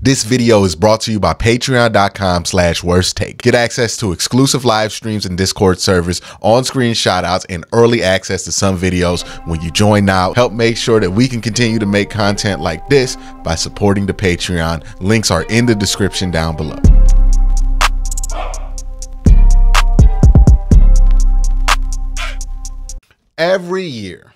This video is brought to you by patreon.com/worsttake. Get access to exclusive live streams and Discord servers, on-screen shoutouts, and early access to some videos when you join now. Help make sure that we can continue to make content like this by supporting the Patreon. Links are in the description down below. Every year,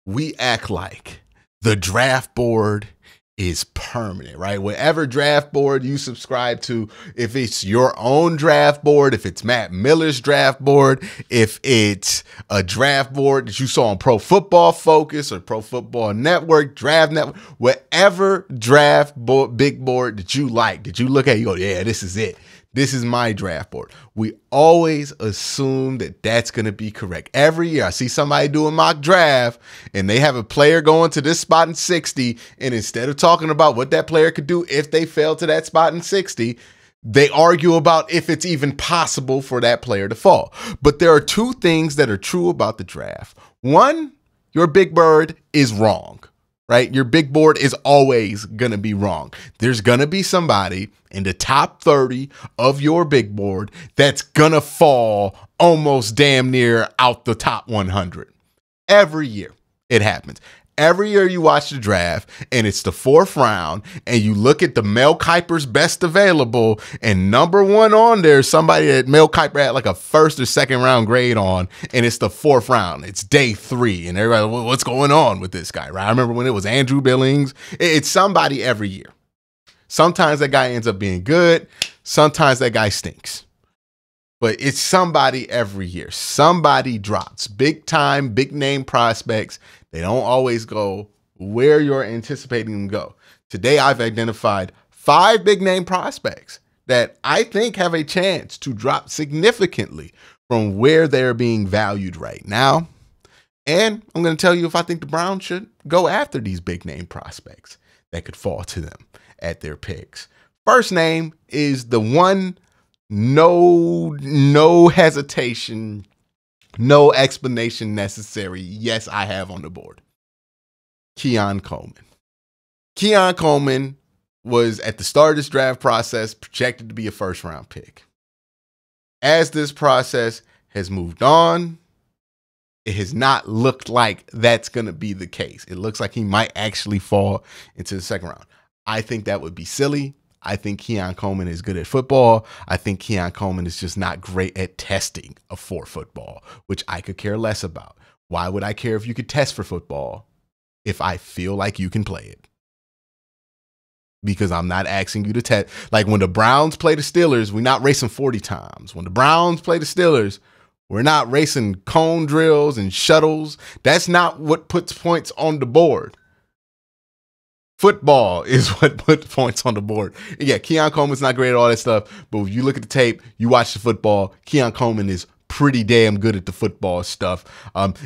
we act like the draft board is permanent, right? Whatever draft board you subscribe to, if it's your own draft board, if it's Matt Miller's draft board, if it's a draft board that you saw on Pro Football Focus or Pro Football Network, Draft Network, whatever draft board, big board that you like, that you look at, you go, yeah, this is it. This is my draft board. We always assume that that's going to be correct. Every year I see somebody do a mock draft and they have a player going to this spot in 60. And instead of talking about what that player could do if they fell to that spot in 60, they argue about if it's even possible for that player to fall. But there are two things that are true about the draft. One, your big bird is wrong. Right? Your big board is always going to be wrong. There's going to be somebody in the top 30 of your big board that's going to fall almost damn near out the top 100. Every year it happens. Every year you watch the draft and it's the fourth round and you look at the Mel Kiper's best available and number one on there is somebody that Mel Kiper had like a first or second round grade on, and it's the fourth round. It's day 3 and everybody, well, what's going on with this guy, right? I remember when it was Andrew Billings. It's somebody every year. Sometimes that guy ends up being good. Sometimes that guy stinks. But it's somebody every year. Somebody drops. Big time, big name prospects. They don't always go where you're anticipating them to go. Today, I've identified 5 big name prospects that I think have a chance to drop significantly from where they're being valued right now. And I'm going to tell you if I think the Browns should go after these big name prospects that could fall to them at their picks. First name is the one, no hesitation, no explanation necessary. Yes, I have on the board. Keon Coleman. Keon Coleman was at the start of this draft process projected to be a first round pick. As this process has moved on, it has not looked like that's going to be the case. It looks like he might actually fall into the second round. I think that would be silly. I think Keon Coleman is good at football. I think Keon Coleman is just not great at testing for football, which I could care less about. Why would I care if you could test for football if I feel like you can play it? Because I'm not asking you to test. Like when the Browns play the Steelers, we're not racing 40 times. When the Browns play the Steelers, we're not racing cone drills and shuttles. That's not what puts points on the board. Football is what puts points on the board. And yeah, Keon Coleman's not great at all that stuff, but if you look at the tape, you watch the football, Keon Coleman is pretty damn good at the football stuff,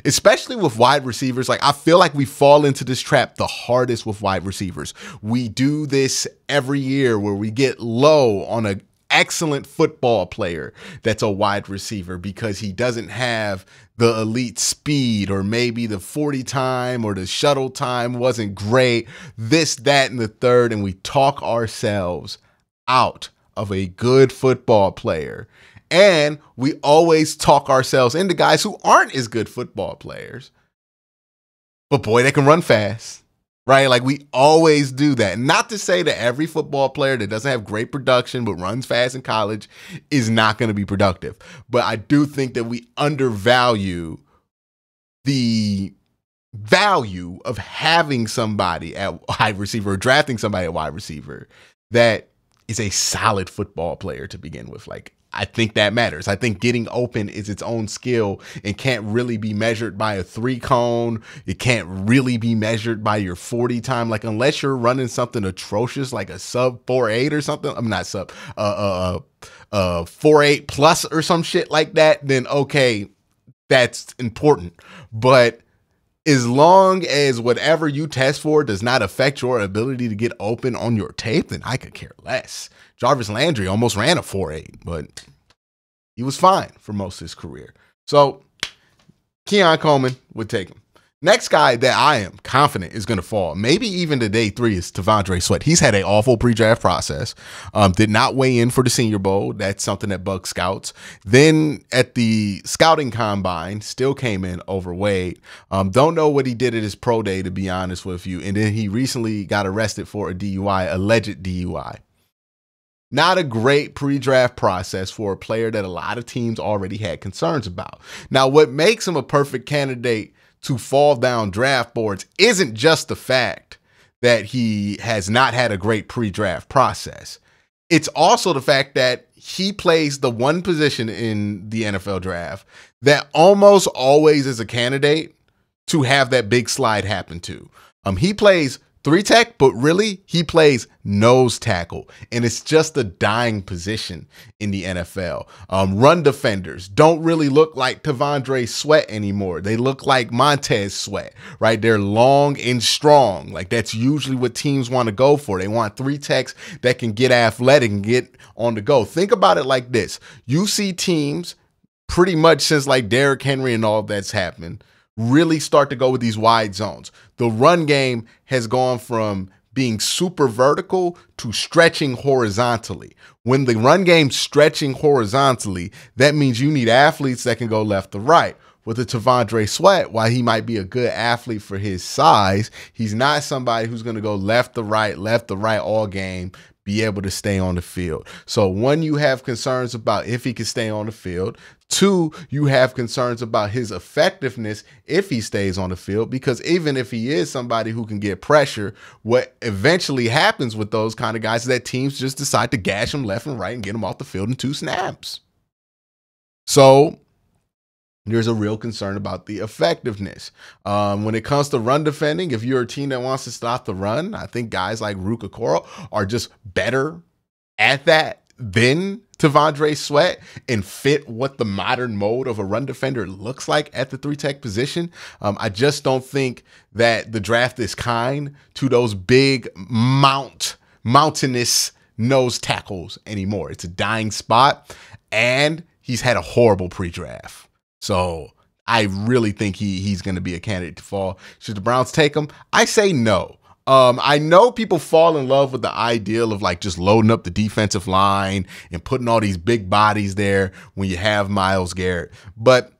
especially with wide receivers. Like I feel like we fall into this trap the hardest with wide receivers. We do this every year where we get low on an excellent football player that's a wide receiver because he doesn't have the elite speed, or maybe the 40 time or the shuttle time wasn't great, this, that, and the third, and we talk ourselves out of a good football player. And we always talk ourselves into guys who aren't as good football players, but boy, they can run fast. Right? Like we always do that. Not to say that every football player that doesn't have great production but runs fast in college is not going to be productive. But I do think that we undervalue the value of having somebody at wide receiver or drafting somebody at wide receiver that is a solid football player to begin with. Like I think that matters. I think getting open is its own skill and can't really be measured by a 3 cone. It can't really be measured by your 40 time. Like unless you're running something atrocious like a sub 4.8 or something. I'm not sub 4.8 plus or some shit like that. Then okay, that's important. But as long as whatever you test for does not affect your ability to get open on your tape, then I could care less. Jarvis Landry almost ran a 4.8, but he was fine for most of his career. So Keon Coleman would take him. Next guy that I am confident is going to fall, maybe even to day 3, is T'Vondre Sweat. He's had an awful pre-draft process, did not weigh in for the Senior Bowl. That's something that bugs scouts. Then at the scouting combine, still came in overweight. Don't know what he did at his pro day, to be honest with you. And then he recently got arrested for a DUI, alleged DUI. Not a great pre-draft process for a player that a lot of teams already had concerns about. Now, what makes him a perfect candidate to fall down draft boards isn't just the fact that he has not had a great pre-draft process. It's also the fact that he plays the one position in the NFL draft that almost always is a candidate to have that big slide happen to. He plays 3 tech, but really he plays nose tackle, and it's just a dying position in the NFL. Run defenders don't really look like T'Vondre Sweat anymore. They look like Montez Sweat, right? They're long and strong. Like, that's usually what teams want to go for. They want 3 techs that can get athletic and get on the go. Think about it like this. You see teams pretty much since like Derrick Henry and all that's happened really start to go with these wide zones. The run game has gone from being super vertical to stretching horizontally. When the run game's stretching horizontally, that means you need athletes that can go left to right. With the T'Vondre Sweat, while he might be a good athlete for his size, he's not somebody who's going to go left to right all game, be able to stay on the field. So 1, you have concerns about if he can stay on the field. 2, you have concerns about his effectiveness if he stays on the field, because even if he is somebody who can get pressure, what eventually happens with those kind of guys is that teams just decide to gash him left and right and get him off the field in 2 snaps. So there's a real concern about the effectiveness. When it comes to run defending, if you're a team that wants to stop the run, I think guys like Ruke Okoro are just better at that than T'Vondre Sweat and fit what the modern mode of a run defender looks like at the 3 tech position. I just don't think that the draft is kind to those big mountainous nose tackles anymore. It's a dying spot, and he's had a horrible pre-draft. So I really think he's going to be a candidate to fall. Should the Browns take him? I say no. I know people fall in love with the ideal of like just loading up the defensive line and putting all these big bodies there when you have Myles Garrett. But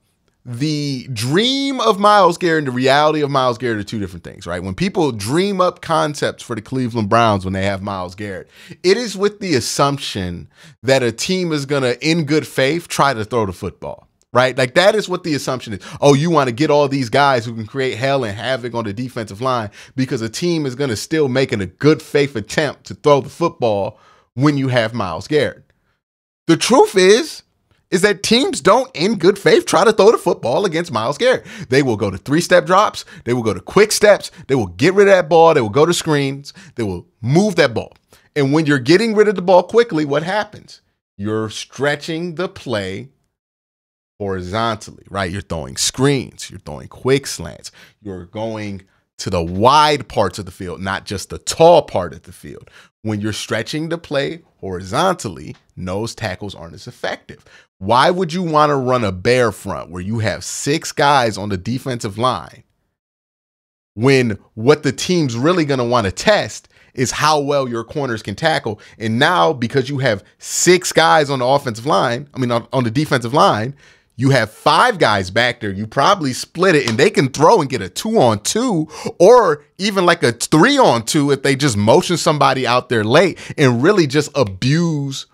the dream of Myles Garrett and the reality of Myles Garrett are 2 different things, right? When people dream up concepts for the Cleveland Browns when they have Myles Garrett, it is with the assumption that a team is going to, in good faith, try to throw the football. Right? Like, that is what the assumption is. Oh, you want to get all these guys who can create hell and havoc on the defensive line because a team is going to still making a good faith attempt to throw the football when you have Myles Garrett. The truth is that teams don't, in good faith, try to throw the football against Myles Garrett. They will go to 3-step drops. They will go to quick steps. They will get rid of that ball. They will go to screens. They will move that ball. And when you're getting rid of the ball quickly, what happens? You're stretching the play horizontally, right? You're throwing screens, you're throwing quick slants, you're going to the wide parts of the field, not just the tall part of the field. When you're stretching the play horizontally, nose tackles aren't as effective. Why would you want to run a bear front where you have 6 guys on the defensive line when what the team's really going to want to test is how well your corners can tackle? And now, because you have 6 guys on the offensive line, on the defensive line, you have 5 guys back there. You probably split it, and they can throw and get a 2-on-2 or even like a 3-on-2 if they just motion somebody out there late and really just abuse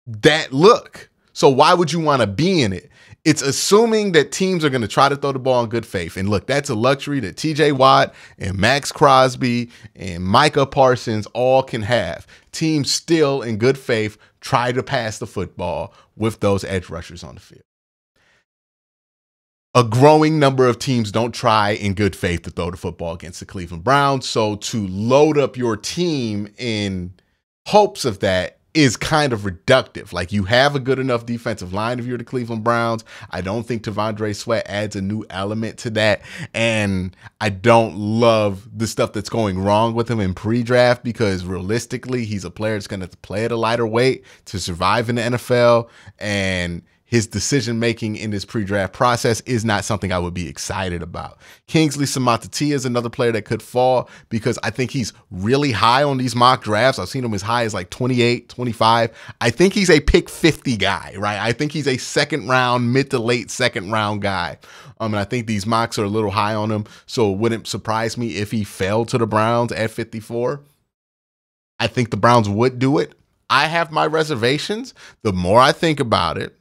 that look. So why would you want to be in it? It's assuming that teams are going to try to throw the ball in good faith. And look, that's a luxury that TJ Watt and Max Crosby and Micah Parsons all can have. Teams still, in good faith, try to pass the football with those edge rushers on the field. A growing number of teams don't try in good faith to throw the football against the Cleveland Browns. So to load up your team in hopes of that is kind of reductive. Like, you have a good enough defensive line if you're the Cleveland Browns. I don't think T'Vondre Sweat adds a new element to that. And I don't love the stuff that's going wrong with him in pre-draft, because realistically, he's a player that's going to play at a lighter weight to survive in the NFL. And his decision making in this pre-draft process is not something I would be excited about. Kingsley Suamataia is another player that could fall because I think he's really high on these mock drafts. I've seen him as high as like 28, 25. I think he's a pick 50 guy, right? I think he's a second round, mid to late second round guy. And I think these mocks are a little high on him. So it wouldn't surprise me if he fell to the Browns at 54. I think the Browns would do it. I have my reservations. The more I think about it,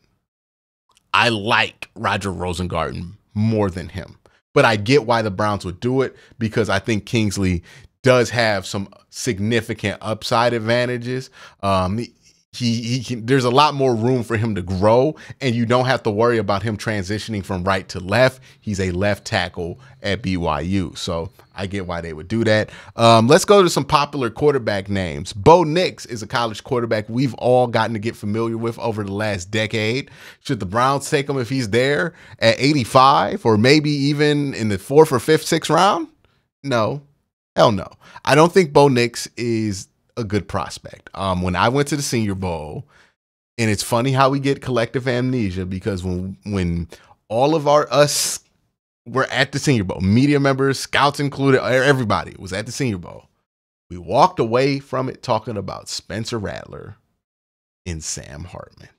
I like Roger Rosengarten more than him. But I get why the Browns would do it because I think Kingsley does have some significant upside advantages. There's a lot more room for him to grow, and you don't have to worry about him transitioning from right to left. He's a left tackle at BYU, so I get why they would do that. Let's go to some popular quarterback names. Bo Nix is a college quarterback we've all gotten to get familiar with over the last decade. Should the Browns take him if he's there at 85 or maybe even in the 4th or 5th, 6th round? No. Hell no. I don't think Bo Nix is a good prospect. When I went to the Senior Bowl, and it's funny how we get collective amnesia because when all of us were at the Senior Bowl, media members, scouts included, everybody was at the Senior Bowl, we walked away from it talking about Spencer Rattler and Sam Hartman.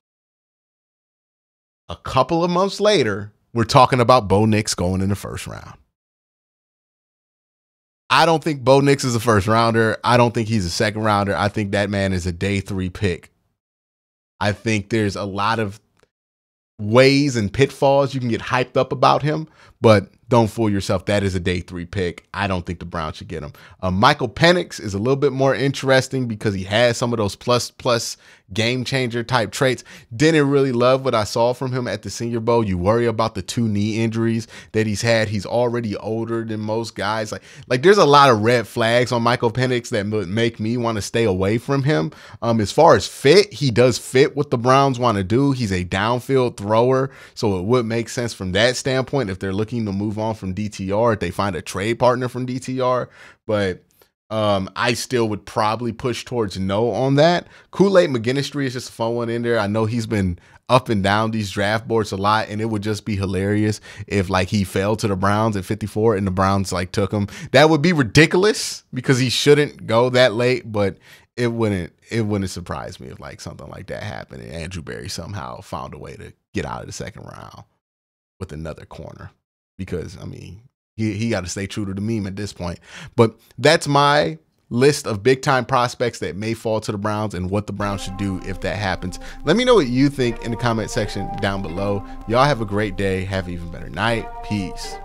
A couple of months later, we're talking about Bo Nix going in the 1st round. I don't think Bo Nix is a 1st rounder. I don't think he's a 2nd rounder. I think that man is a day 3 pick. I think there's a lot of ways and pitfalls you can get hyped up about him, but don't fool yourself. That is a day 3 pick. I don't think the Browns should get him. Michael Penix is a little bit more interesting because he has some of those plus game changer type traits. Didn't really love what I saw from him at the Senior Bowl. You worry about the 2 knee injuries that he's had. He's already older than most guys. Like there's a lot of red flags on Michael Penix that would make me want to stay away from him. As far as fit, he does fit what the Browns want to do. He's a downfield thrower, so it would make sense from that standpoint if they're looking to move on from DTR, if they find a trade partner from DTR. But I still would probably push towards no on that. Kool-Aid McGinistry is just a fun one in there. I know he's been up and down these draft boards a lot, and it would just be hilarious if like he fell to the Browns at 54 and the Browns like took him. That would be ridiculous because he shouldn't go that late, but it wouldn't surprise me if like something like that happened and Andrew Berry somehow found a way to get out of the 2nd round with another corner. Because I mean, he got to stay true to the meme at this point. But that's my list of big time prospects that may fall to the Browns and what the Browns should do if that happens. Let me know what you think in the comment section down below. Y'all have a great day. Have an even better night. Peace.